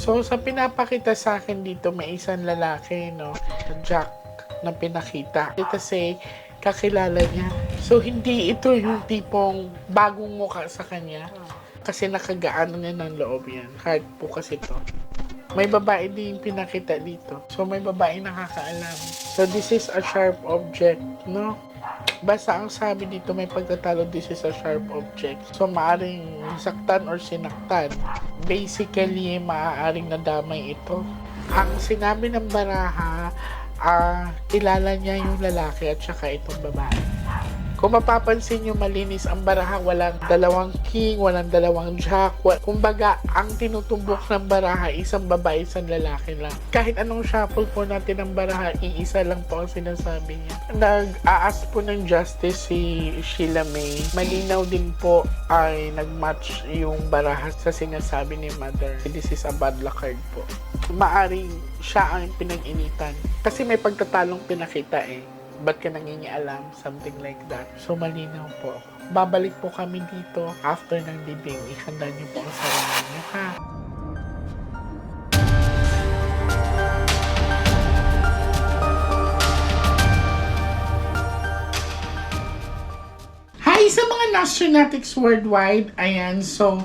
So, sa pinapakita sa akin dito, may isang lalaki, no? Jack na pinakita. Kasi, kakilala niya. So, hindi ito yung tipong bagong mukha sa kanya. Kasi nakagaano niya ng loob yan. Hard po kasi to. May babae din pinakita dito. So, may babae nakakaalam. So, this is a sharp object, no? Basta ang sabi dito, may pagtatalo, this is a sharp object. So, maaring saktan or sinaktan. Basically, maaaring nadamay ito. Ang sinabi ng baraha, kilala niya yung lalaki at saka itong babae. Kung mapapansin nyo, malinis ang baraha, walang dalawang king, walang dalawang jack. Kumbaga, ang tinutumbok ng baraha, isang babae, isang lalaki lang. Kahit anong shuffle po natin ng baraha, iisa lang po ang sinasabi niya. Nag-aas po ng justice si Sheila May. Malinaw din po ay nag-match yung baraha sa sinasabi ni Mother. This is a bad luck card po. Maaring siya ang pinag-initan. Kasi may pagtatalong pinakita eh. Ba't ka nangingialam? Something like that. So, malinaw po. Babalik po kami dito after ng libing. Ihanda niyo po ang sarili niyo, ha? Hi sa mga Nationatics worldwide. Ayan, so,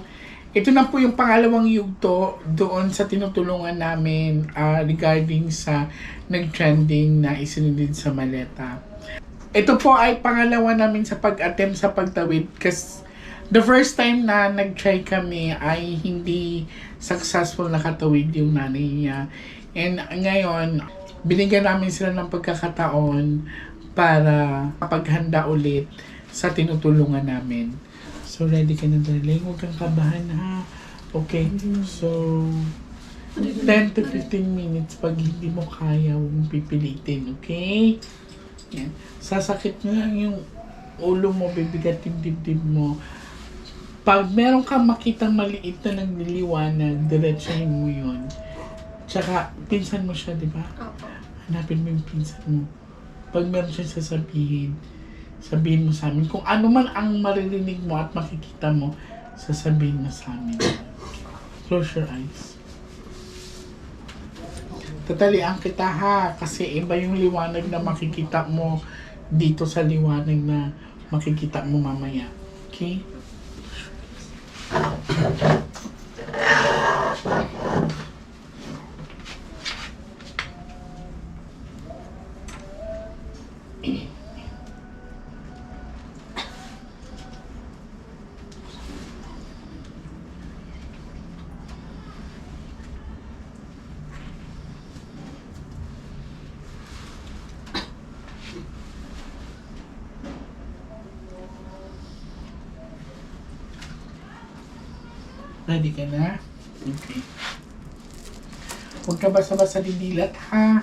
ito na po yung pangalawang yugto doon sa tinutulungan namin regarding sa nag-trending na isinilid sa maleta. Ito po ay pangalawa namin sa pag-attempt sa pagtawid kasi the first time na nag-try kami ay hindi successful nakatawid yung nanay niya. And ngayon, binigyan namin sila ng pagkakataon para paghanda ulit sa tinutulungan namin. So, ready ka na, darling? Huwag kang kabahan, ha? Okay. So, 10 to 15 minutes. Pag hindi mo kaya, huwag mong pipilitin. Okay? Yan. Sasakit na lang yung ulo mo, bibigat yung dibdib mo. Pag meron kang makitang maliit na nagliliwanag, diretsahin mo yun. Tsaka, pinsan mo siya, di ba? Hanapin mo yung pinsan mo. Pag meron siya sasabihin mo sa amin. Kung ano man ang maririnig mo at makikita mo, sasabihin mo sa amin. Close your eyes. Tatalian kita, ha, kasi iba yung liwanag na makikita mo dito sa liwanag na makikita mo mamaya. Okay? Ready ka na? Okay. Huwag ka basta-basta didilat, ha?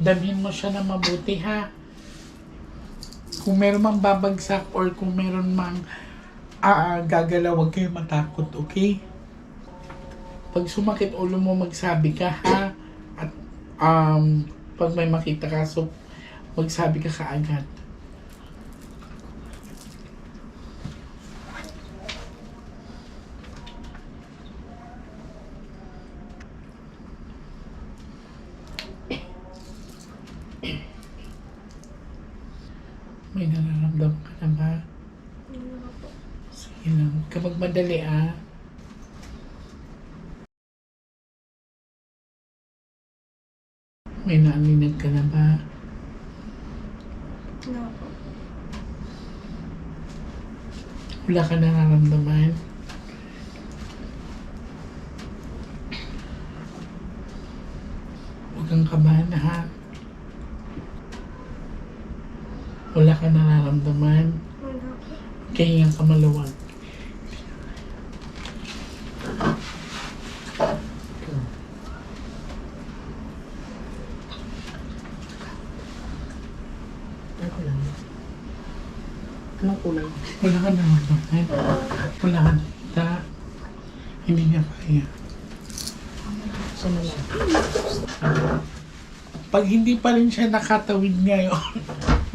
Dalhin mo siya na mabuti, ha? Kung meron mang babagsak or kung meron mang gagalaw, huwag kayo matakot, okay? Pag sumakit ulo mo, magsabi ka, ha? At pag may makita ka, so magsabi ka kaagad. May nararamdaman ka na ba? Sige lang. Kapag madali, May naaninag ka na ba? No. Wala ka nararamdaman? Huwag kang kabahan, ha? Wala ka nararamdaman? Wala po. Kaya ka maluwag. lang. Anong kulang? Wala ka naman naman. Wala ka nakita. Hindi niya kaya. So na lang. Pag hindi pa rin siya nakatawid ngayon,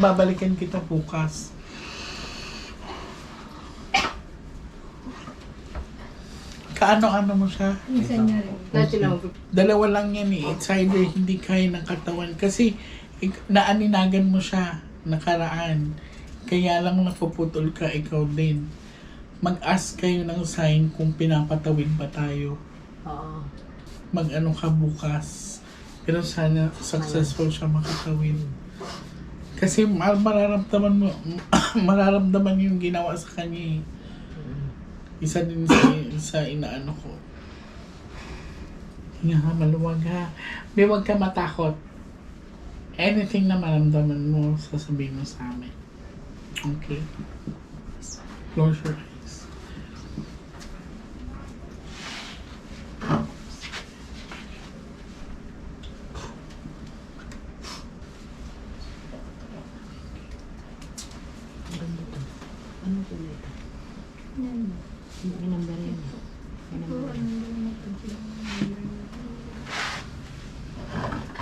babalikan kita bukas. Kaano-ano mo siya? Minsan nga rin. Dati lang. Dalawa lang yan eh. It's either hindi kaya ng katawan. Kasi naaninagan mo siya nakaraan. Kaya lang napuputol ka, ikaw din. Mag-ask kayo ng sign kung pinapatawid ba tayo. Oo. Mag-ano ka bukas. Pero sana successful siya makatawid. Kasi mararamdaman mo, mararamdaman yung ginawa sa kanya eh. Isa din sa inaano ko. Hinga ka, maluwag ha. May huwag ka matakot. Anything na maramdaman mo, sasabihin mo sa amin. Okay? Close your eyes. Anong kulay ito? Yan. May number yan. May number yan.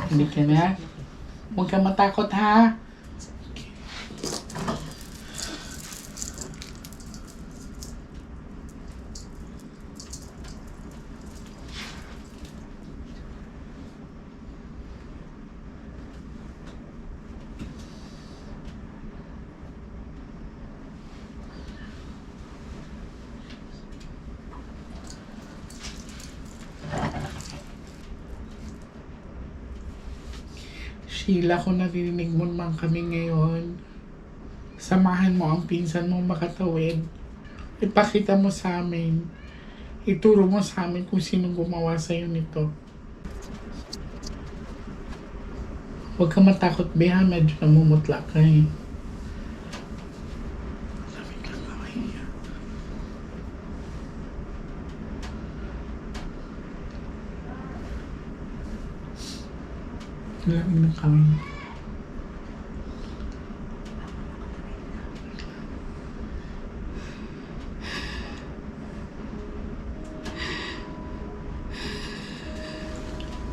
Hindi ka na? Huwag ka matakot ha. Sheila, kung narinig mo man kami ngayon, samahan mo ang pinsan mo makatawid. Ipakita mo sa amin. Ituro mo sa amin kung sino gumawa sa'yo nito. Huwag ka matakot, Beha. Medyo namumutla ka eh. Lamig lang ako hiya. Lamig lang kami.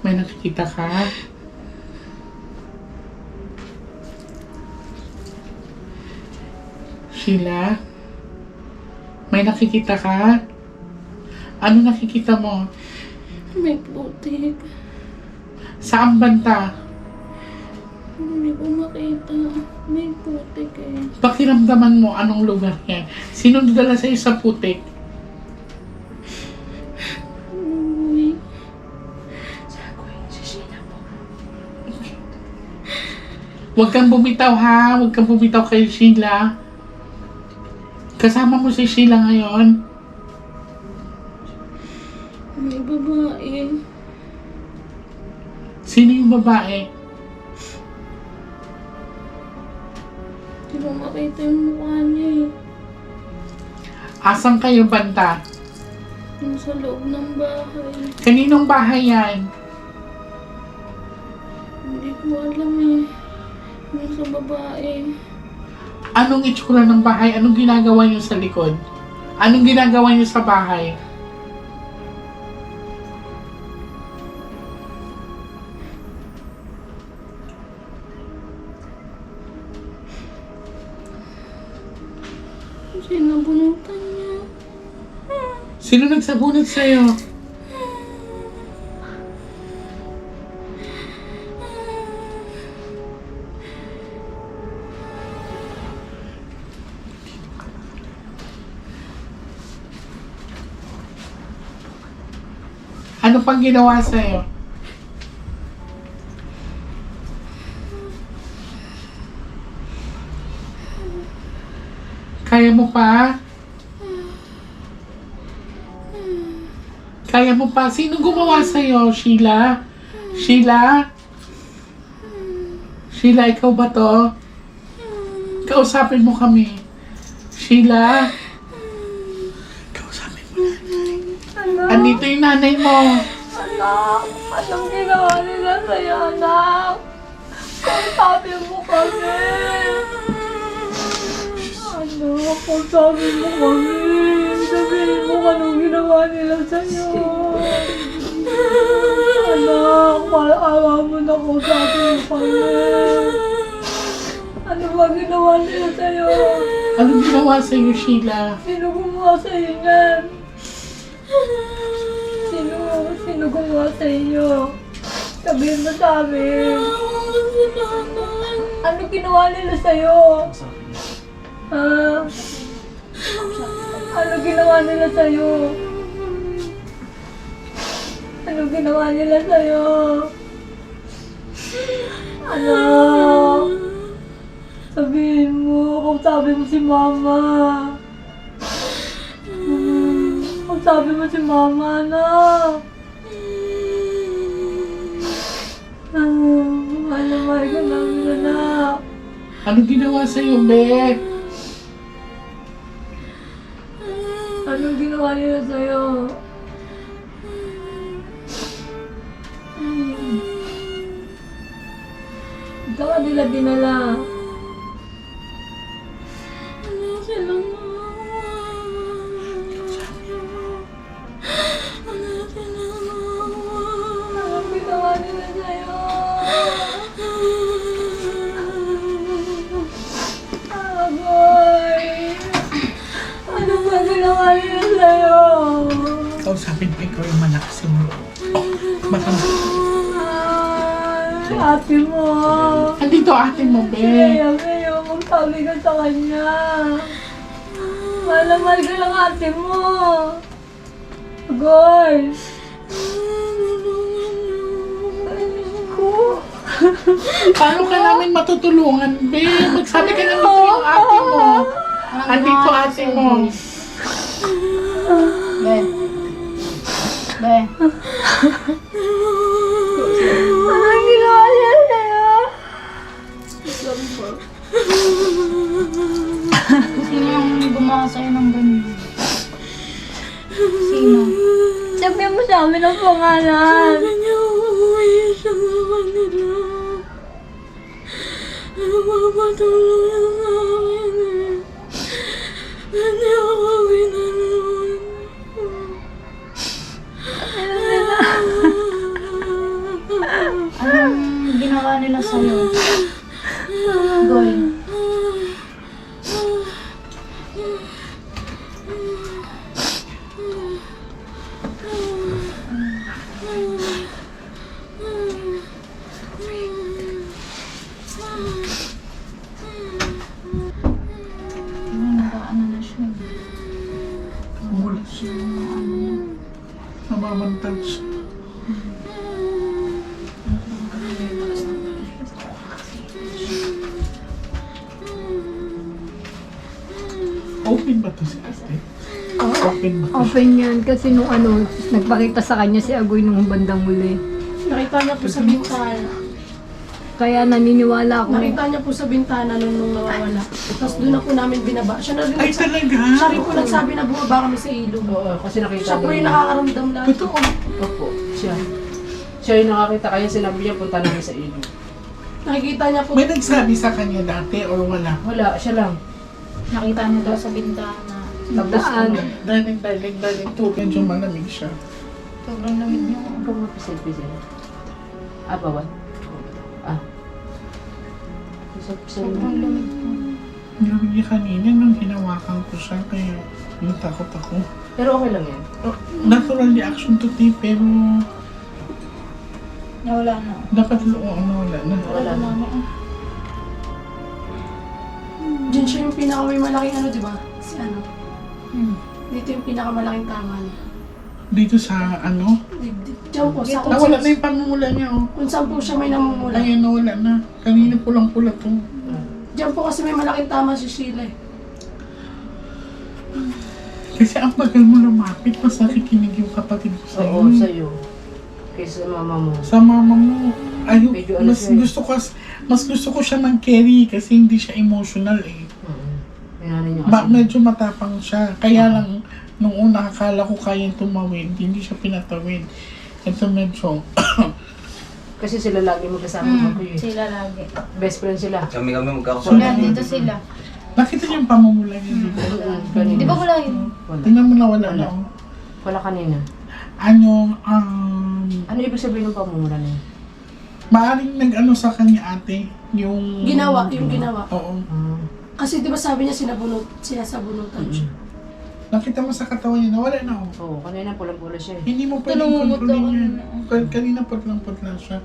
May nakikita ka? Sheila? May nakikita ka? Ano nakikita mo? May putik. Saan banta? Hindi ko makita. May putik eh. Pakiramdaman mo anong lugar niya. Sino nagdala sa'yo sa putik? Uy. Huwag kang bumitaw ha. Huwag kang bumitaw kay Sheila. Kasama mo si Sheila ngayon. May babae. Sino yung babae? Hindi ko makita yung mukha niya eh. Asan kayo banta? Nasa loob ng bahay. Kaninong bahay yan? Hindi ko alam eh. Nasa babae. Anong itsura ng bahay? Anong ginagawa niyo sa likod? Anong ginagawa niyo sa bahay? Sinabunutan niya. Sino nagsabunot sa'yo? Ano pang ginawa sa'yo? Kaya mo pa? Kaya mo pa? Sino gumawa sa'yo, Sheila? Sheila? Sheila, ikaw ba to? Kausapin mo kami. Sheila? Kausapin mo nanay. Andito yung nanay mo. Anak! Anong ginawa nila sa'yo, anak? Sabi mo kami. Anak, kung sabi mo kami. Sabihin mo kung anong ginawa nila sa'yo. Anak, maawa mo na kung sabi mo kami. Ano ba ginawa nila sa'yo? Ano ginawa sa'yo, Sheila? Sino gumawa sa'yo yan? Sino gumawa sa inyo? Sabihin mo sa amin. Ano ginawa nila sa'yo? Ha? Ano ginawa nila sa'yo? Ano ginawa nila sa'yo? Ano? Sabihin mo kung sabi mo si Mama. Kung sabi mo si Mama, anak. Mahal na mahal ka namin, anak. Ano ginawa sa'yo, Be? Anong ginawa nila sa'yo? Saan ka nila dinala? Ano sila na? Ano sila na? Anong ginawa nila sa'yo? Aboy! Ano ba ginawa nila sa'yo? Kausapin ko ikaw yung malakas yung loob. Baka Ate mo! andito ate mo, Be. Kaya kayo, magsabi ka sa kanya. Mahal na mahal ka lang ate mo. Agoy! Ko. Paano ka namin matutulungan, Be? Magsabi ka nandito yung ate mo. Andito ate mo. Be. Be. Anong ginawa niya sa'yo? Sino yung gumawa sa'yo ng ganyan? Sino? Sabihin mo sa amin ang pangalan. Sabi niya, uuwi siya sa kanila. Magpapatulong niya sa akin eh. Hindi ako ginanon. Anong ginawa nila sa'yo? Goy. Ano na siya? Wala siya. Namamantag siya. Open ba to si ate? Open ba to? Open yan kasi nung nagpakita sa kanya si Agoy nung bandang huli. Nakita niya po sa bintana. Kaya naniniwala ako. Nakita niya po sa bintana nung nawawala. Tapos doon na po namin binaba. Siya na rin, Ay talaga? siya rin po nagsabi na bumaba kami sa ilog. Oo, kasi nakita Siya po yung niya. nakakaramdam lahat. Totoo. Opo, siya. Siya yung nakakita, kaya sinabi niya punta namin sa ilog. Nakikita niya po. May nagsabi sa kanya dati or wala? Wala, siya lang. Nakita niya daw sa bintana. Tapos Daan. ano, Darling, tubig. Medyo malamig siya. Sobrang lamig niya. huwag mapisil-pisil. Ah, bawal? Ah. Pisil-pisil mo. Sobrang lamig niya. Yung kanina nung hinawakan ko siya, kaya natakot ako. Pero okay lang yan. Natural reaction to tea, pero Nawala na. dapat wala na. Wala na. Diyan siya yung pinaka may malaking ano, di ba? Si ano. Hmm. Dito yung pinakamalaking tama niya. Dito sa Diyan po, sa nawala na yung pamumula niya, oh. kung saan po siya may namumula. Ayan, nawala na. Kanina pulang-pula to. Diyan po kasi may malaking tama si Sheila eh. Kasi ang bagal mo lumapit, mas nakikinig yung kapatid ko sa'yo. Oo, sa'yo. Kaysa mama mo. Sa mama mo. Ayaw, Medyo ano mas siya eh. gusto ko siya mag-carry kasi hindi siya emotional eh. May nanay niya kasi. Medyo matapang siya. Kaya lang, nung una akala ko kayang tumawid, hindi siya pinatawid. Ito medyo Kasi sila lagi magkasama ko eh. Sila lagi. Best friend sila. Kami magkakasama. Nandito sila. Nakita niyo yung pamumula niya dito? Kanina. Di ba wala yun? Wala. Tingnan mo na wala na. oh. Wala kanina. Ano, Ano ibig sabihin ng pamumula niya? maaring nag-ano sa kanya ate, yung... Yung ginawa. Oo. Kasi di ba sabi niya sinasabunutan siya. Nakita mo sa katawan niya, nawala na oh. Oo, kanina pulang-pula siya eh. Hindi mo pwedeng Tulungan mo kontrolin daw yan. Kanina putlang-putla siya.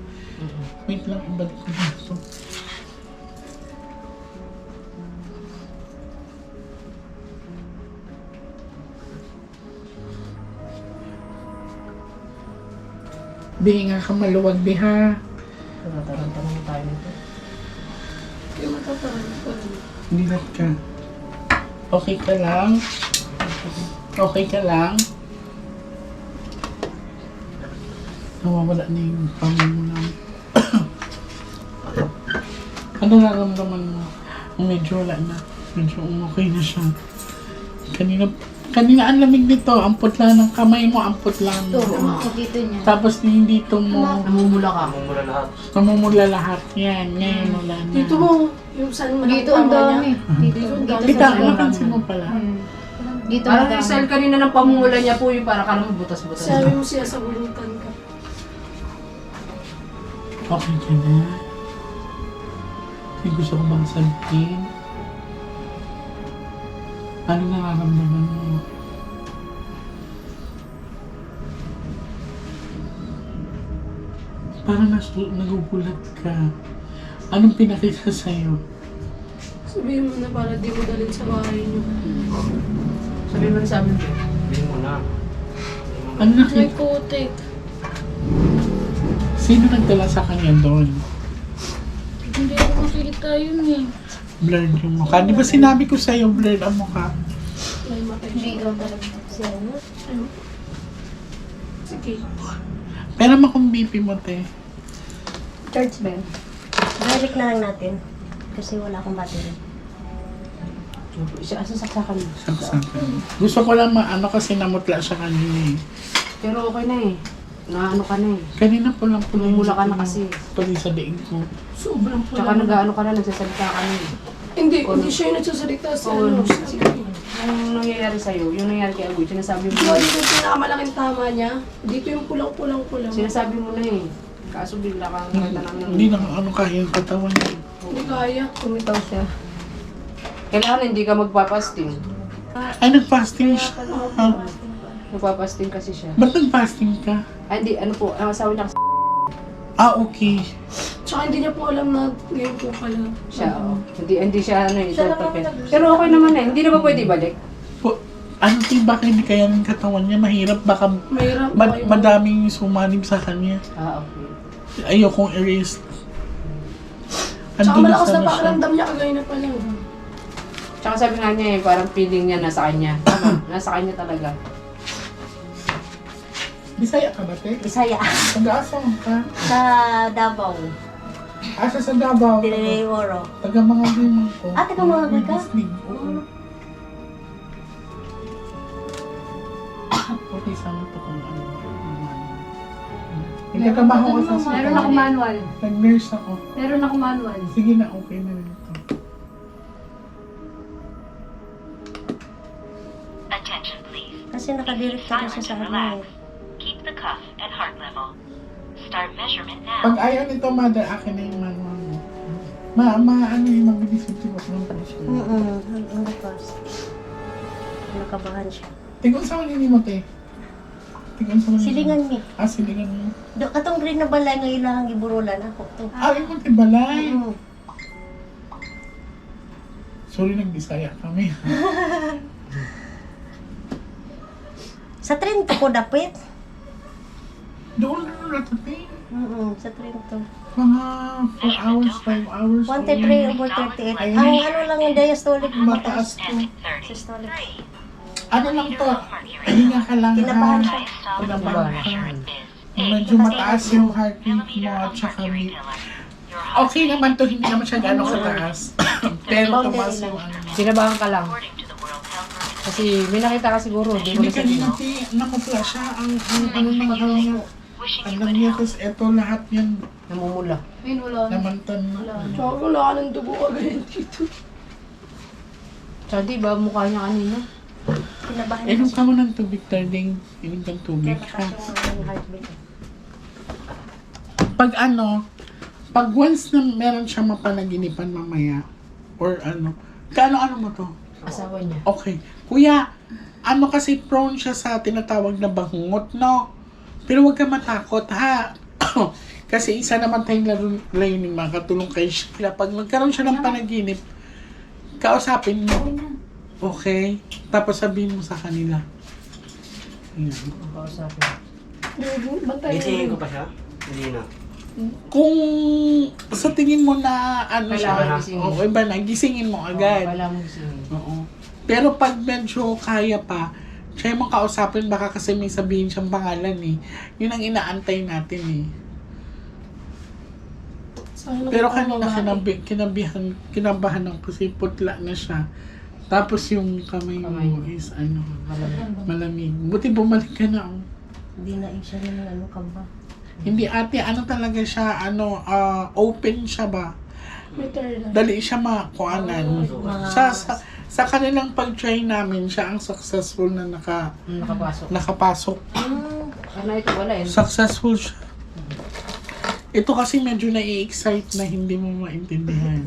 Wait lang, ibalik ko dito. Di nga ka maluwag di ha. Tinataranta naman tayo nito. Kaya matatarang ko rin. Dilat ka. Okay ka lang? Okay ka lang? Nawawala na yung pamumulang. Ano nararamdaman mo? Medyo wala na. Medyo okay na siya. Kanina ang lamig nito. Ang putla ng kamay mo, ang putla mo. Ito, dito niya. Tapos yung dito mo, Namumula ka. Mumula lahat. namumula lahat. Yan, ngayon wala na. Dito mo, yung saan mo Dito ang dami. Dito ang dami. Kita, napansin mo pala. Dito ang Parang yung dami. style kanina ng pamumula niya po yung para ka naman butas-butas. sabi mo sinasabunutan ka. Okay ka na? May gusto ko bang sabihin? Ano nararamdaman mo? Parang nagugulat ka. Anong pinakita sa'yo? Sabihin mo na para di mo dalhin sa bahay niyo. Sabi mo sa amin. Sabihin mo na. Ano May nakita? putik. Sino nagdala sa kanya doon? Hindi ako makikita yun eh. Blurred yung mukha. Di ba sinabi ko sa'yo, blurred ang mukha? May matay Hindi siya. daw talaga. Siya ano? Sige. Pero makong BP mo, te. Charge ba yun? Direct na lang natin. Kasi wala akong battery. Siya, sasaksakan mo. Saksakan. Gusto ko lang maano kasi namutla siya kanina eh. Pero okay na eh. Naano ka na eh. Kanina po lang po Namumula ka na kasi. Pati sa diig ko. Sobrang pula. Tsaka nag-ano ka na, nagsasalita ka na eh. Hindi siya yung nagsasalita sa ano. Yung nangyayari sa'yo, yung nangyayari kay Agoy, sinasabi mo Diba na dito yung pinakamalaking tama niya? Dito yung pulang-pulang-pulang. Sinasabi mo na eh. Kaso bigla kang nakita namin. Hindi na ano kaya yung katawan niya. Hindi kaya. Kumitaw siya. Kailangan hindi ka magpapasting. Ay, nag-fasting siya. Ah, Magpapasting kasi siya. ba't nag-fasting ka? Ay, hindi, ano po, ang asawa niya kasi Ah, okay. Tsaka hindi niya po alam na ngayon po pala. siya, oo. Hindi siya, ano eh, pero okay naman eh. Hindi na ba pwede ibalik? Po, ano baka hindi kaya ng katawan niya? Mahirap, baka Mahirap po kayo. madaming sumanib sa kanya. Ah, okay. Ayokong erase. Tsaka Andun malakas sana na siya. pakiramdam niya kagaya na pala. Tsaka sabi nga niya eh, parang feeling niya nasa kanya. Tama, nasa kanya talaga. Bisaya ka ba, te? Bisaya. Taga-asang ka? Sa Davao. Asa sa Davao? Oro. Taga mga limang ko. Ah, taga mga Gay ka? Disney. Oo. Okay, sama to kung ano. Nagkatrabaho ko sa hospital. Meron ako manual. Nag-nurse ako. Meron ako manual. Sige na, okay na rin ito. Attention please. Kasi nakadirekta na siya Silent sa and ano relax. eh. Keep the cuff at heart level. Start measurement now. Pag ayaw nito, mother, akin na yung manual mo. Ano yung mabilis yung tibok ng pressure. Ang lakas. Nakabahan siya. Tingnan sa kanini mo, te. Tingnan sa kanini. Silingan mi. Ah, silingan mo. Katong green na balay nga ilang giburulan ako to. Ah, yung munti balay. Mm. Sorry, nag-Bisaya kami. Sa Trento ko dapit. Doon na natin. Sa Trento. Mga 4 hours, 5 hours. 133 over 38. Ang ano lang ang diastolic Mataas to. Systolic. Ano lang to? Hinga ka lang Kinabahan ha. siya. Kinabahan ka. Medyo mataas yung heartbeat mo at saka beat. Okay naman to, hindi naman siya gano'ng kataas. Pero tumaas yung ano. Sinabahan ka lang. According to the World Health Organization, Kasi may nakita ka siguro, hindi mo Hindi na sabihin. kanina, nakapula siya. Ang ano ng ano niya. Wishing you Alam good niya, health. tapos eto lahat yan, Namumula. Ayun, wala na. namantan na. Tsaka wala ka ng dugo agad dito. Tsaka di ba mukha niya kanina? Kinabahan Inom kasi. ka mo ng tubig, darling. Inom kang tubig, Kaya ha? mataas yung heartbeat. Pag ano, pag once na meron siya mapanaginipan mamaya, or ano, kaano-ano mo to? Asawa niya. Okay. Kuya, ano kasi prone siya sa tinatawag na bangungot, no? Pero huwag ka matakot, ha? Kasi isa naman tayong layunin makatulong kay Sheila. Pag magkaroon siya ng panaginip, kausapin mo. Okay? Tapos sabihin mo sa kanila. Ayan. Kausapin. Bantay Gisingin mo. ko pa siya? Hindi na. Kung sa tingin mo na ano Kailangan siya, gisingin. o iba na, gisingin mo agad. Wala mo gisingin. Oo. Pero pag medyo kaya pa, siya yung kausapin, baka kasi may sabihin siyang pangalan eh. Yun ang inaantay natin eh. Sana Pero nakapang kanina babae. kinabahan ng kasi putla na siya. Tapos yung kamay Kamay mo niya. is ano, Malamig. malamig. Buti bumalik ka na. Oh. Hindi na siya ng ano kaba. Hindi ate, ano talaga siya, ano, open siya ba? May turn. Dali siya makuanan. Sa kanilang pag-try namin, siya ang successful na Nakapasok. nakapasok. Ano ito? Wala eh. Successful siya. Ito kasi medyo nai-excite na hindi mo maintindihan.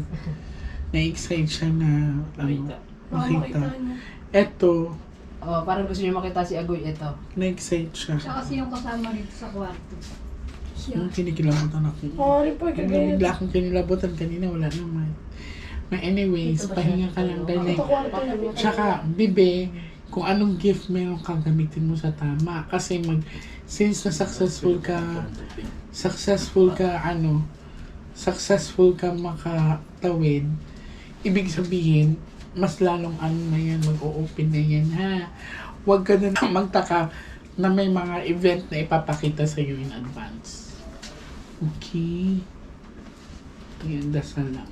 Na-excite siya na ano, makita. niya. Ito, Oh, parang gusto niyo makita si Agoy ito. na-excite siya. Siya kasi yung kasama dito sa kwarto. Yung kinikilabutan ako. Mari po, kagaya. Bigla akong kinilabutan kanina, wala naman. Anyways, pahinga ka lang dali. Ito kwarto niya. Tsaka, bibe, kung anong gift meron kang gamitin mo sa tama. Kasi since na successful ka makatawid, ibig sabihin, mas lalong ano na yan, mag-o-open na yan, ha? Huwag ka na magtaka na may mga event na ipapakita sa in advance. Okay? Ayan, dasal lang.